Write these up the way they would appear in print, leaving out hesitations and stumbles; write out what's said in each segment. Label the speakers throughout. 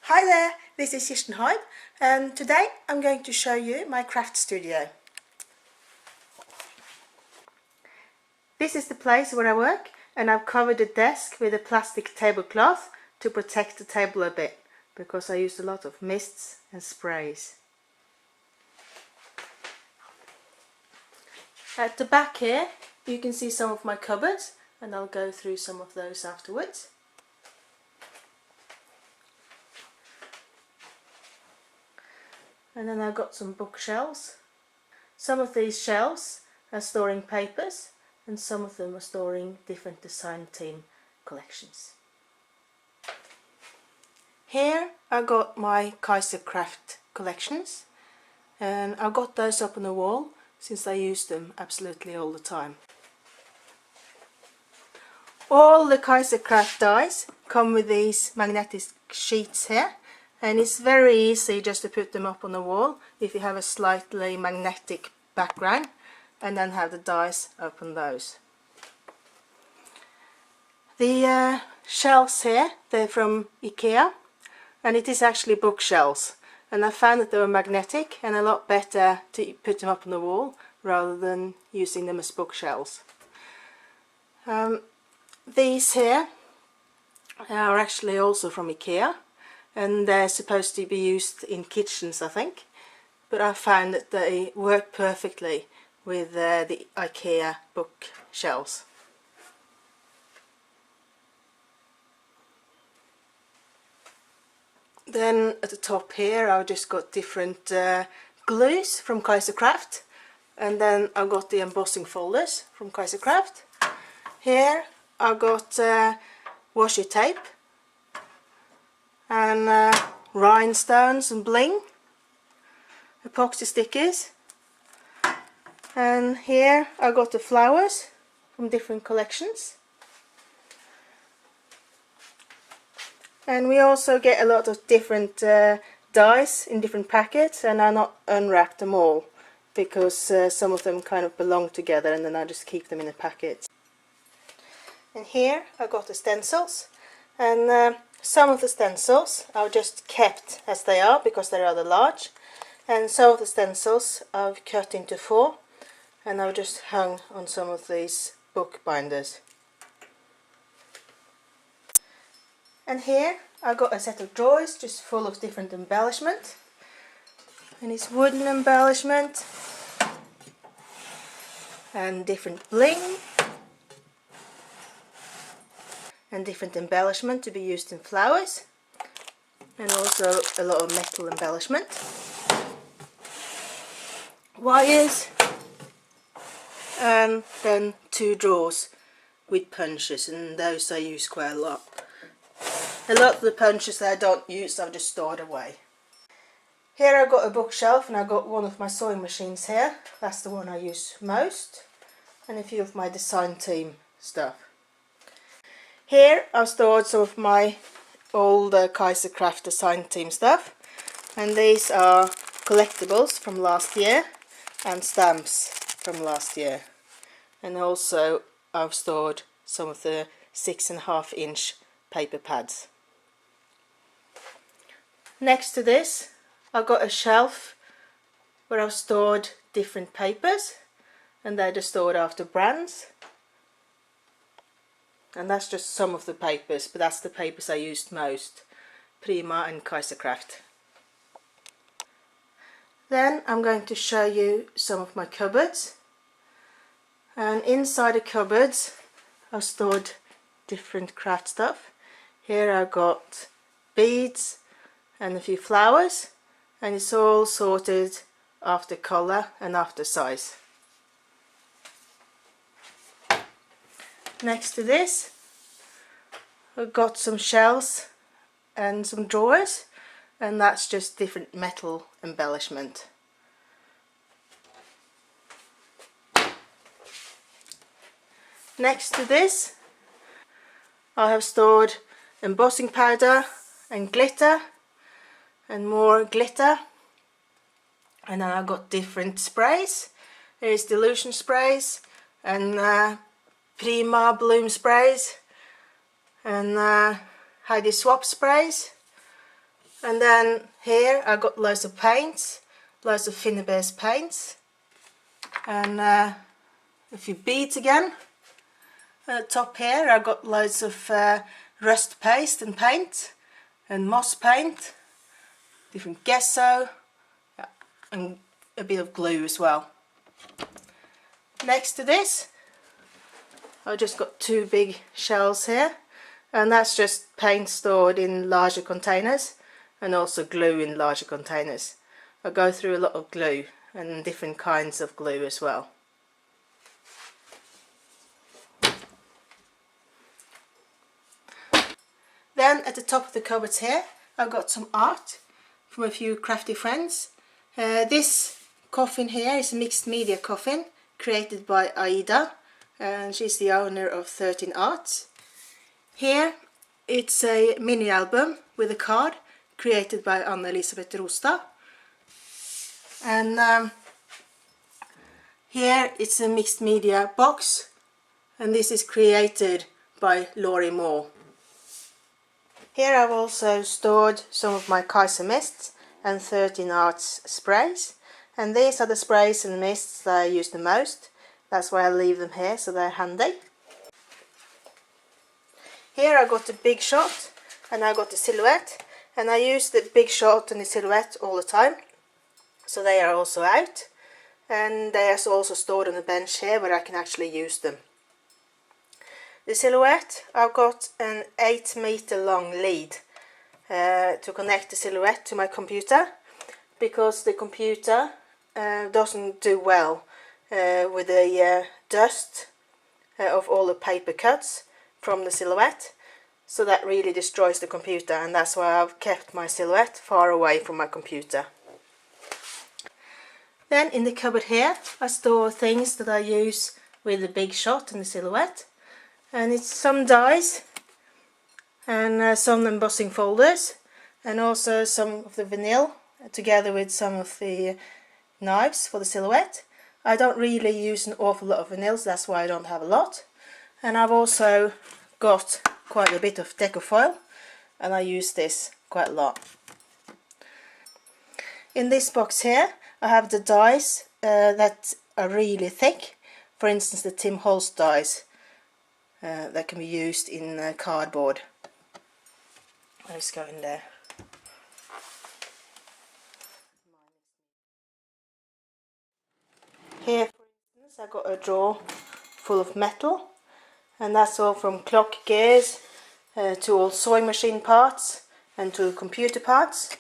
Speaker 1: Hi there, this is Kirsten Hyde, and today I'm going to show you my craft studio. This is the place where I work, and I've covered the desk with a plastic tablecloth to protect the table a bit, because I used a lot of mists and sprays. At the back here you can see some of my cupboards, and I'll go through some of those afterwards. And then I've got some bookshelves. Some of these shelves are storing papers, and some of them are storing different design team collections. Here I got my Kaiser Craft collections, and I got those up on the wall since I use them absolutely all the time. All the Kaiser Craft dies come with these magnetic sheets here, and it's very easy just to put them up on the wall if you have a slightly magnetic background, and then have the dies up on those. The shelves here, they're from IKEA, and it is actually bookshelves, and I found that they were magnetic and a lot better to put them up on the wall rather than using them as bookshelves. These here are actually also from IKEA, and they're supposed to be used in kitchens, I think, but I found that they work perfectly with the IKEA bookshelves. Then at the top here I've just got different glues from Kaiser Craft, and then I've got the embossing folders from Kaiser Craft. Here I've got washi tape and rhinestones and bling, epoxy stickers, and here I got the flowers from different collections. And we also get a lot of different dies in different packets, and I not unwrapped them all because some of them kind of belong together, and then I just keep them in a packet. And here I got the stencils, and some of the stencils I've just kept as they are because they're rather large, and some of the stencils I've cut into 4, and I've just hung on some of these book binders. And here I got a set of drawers just full of different embellishment, and it's wooden embellishment and different bling and different embellishment to be used in flowers, and also a lot of metal embellishment, wires, and then 2 drawers with punches, and those I use quite a lot. A lot of the punches that I don't use I've just stored away. Here I've got a bookshelf, and I've got one of my sewing machines here. That's the one I use most, and a few of my design team stuff. Here I've stored some of my old Kaiser Craft design team stuff, and these are collectibles from last year and stamps from last year. And also I've stored some of the 6.5-inch paper pads. Next to this I've got a shelf where I've stored different papers, and they're just stored after brands, and that's just some of the papers, but that's the papers I used most, Prima and Kaiser Craft. Then I'm going to show you some of my cupboards, and inside the cupboards I've stored different craft stuff. Here I've got beads and a few flowers, and it's all sorted after colour and after size. Next to this I've got some shelves and some drawers, and that's just different metal embellishment. Next to this I have stored embossing powder and glitter and more glitter, and then I've got different sprays. There's dilution sprays and Prima bloom sprays and Heidi Swap sprays, And then here I got loads of paints, loads of Finnebear's paints, and a few beads again. At the top here I got loads of rust paste and paint, and moss paint, different gesso, and a bit of glue as well. Next to this I just got two big shells here, and that's just paint stored in larger containers and also glue in larger containers. I go through a lot of glue and different kinds of glue as well. Then at the top of the cupboards here I've got some art from a few crafty friends. This coffin here is a mixed media coffin created by Aida, and she's the owner of 13 Arts. Here it's a mini album with a card created by Anna-Elisabeth Rostad, and here it's a mixed media box, and this is created by Laurie Moore. Here I've also stored some of my Kaiser mists and 13 Arts sprays, and these are the sprays and mists that I use the most. That's why I leave them here, so they're handy. Here I got the Big Shot and I got the Silhouette, and I use the Big Shot and the Silhouette all the time, so they are also out, and they are also stored on the bench here where I can actually use them. The Silhouette, I've got an 8-meter long lead to connect the Silhouette to my computer, because the computer doesn't do well with the dust of all the paper cuts from the Silhouette, so that really destroys the computer, and that's why I've kept my Silhouette far away from my computer. Then in the cupboard here I store things that I use with the Big Shot and the Silhouette, and it's some dies and some embossing folders, and also some of the vinyl together with some of the knives for the Silhouette. I don't really use an awful lot of vinyls, that's why I don't have a lot. And I've also got quite a bit of deco foil, and I use this quite a lot. In this box here I have the dies that are really thick, for instance the Tim Holst dies that can be used in cardboard. Let's go in there. Here for instance I got a drawer full of metal, and that's all from clock gears to all sewing machine parts and to computer parts,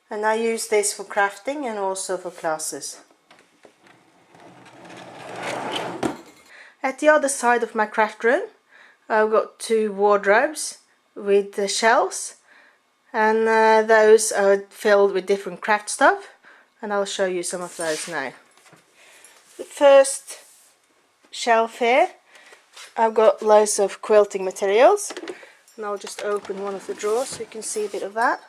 Speaker 1: and I use this for crafting and also for classes. At the other side of my craft room I've got two wardrobes with the shelves, and those are filled with different craft stuff, and I'll show you some of those now. The first shelf here I've got loads of quilting materials, and I'll just open one of the drawers so you can see a bit of that,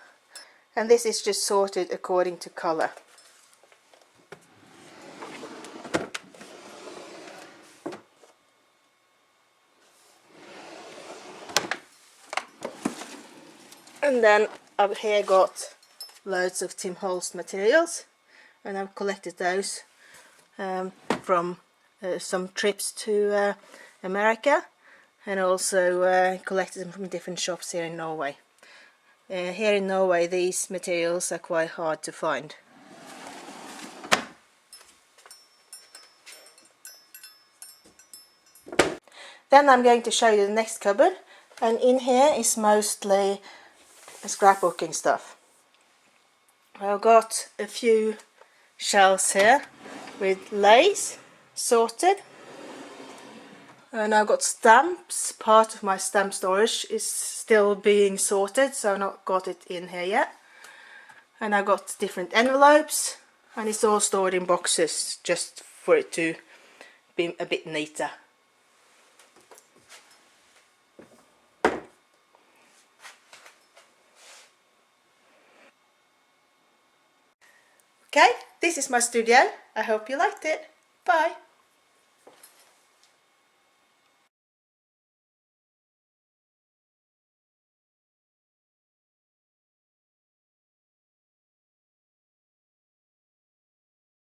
Speaker 1: and this is just sorted according to colour. And then I've here got loads of Tim Holst materials, and I've collected those from some trips to America, and also collected them from different shops here in Norway. Here in Norway these materials are quite hard to find. Then I'm going to show you the next cupboard, and in here is mostly scrapbooking stuff. I've got a few shelves here with lace sorted, and I've got stamps. Part of my stamp storage is still being sorted, so I've not got it in here yet. And I've got different envelopes, and it's all stored in boxes just for it to be a bit neater. Okay, this is my studio. I hope you liked it. Bye!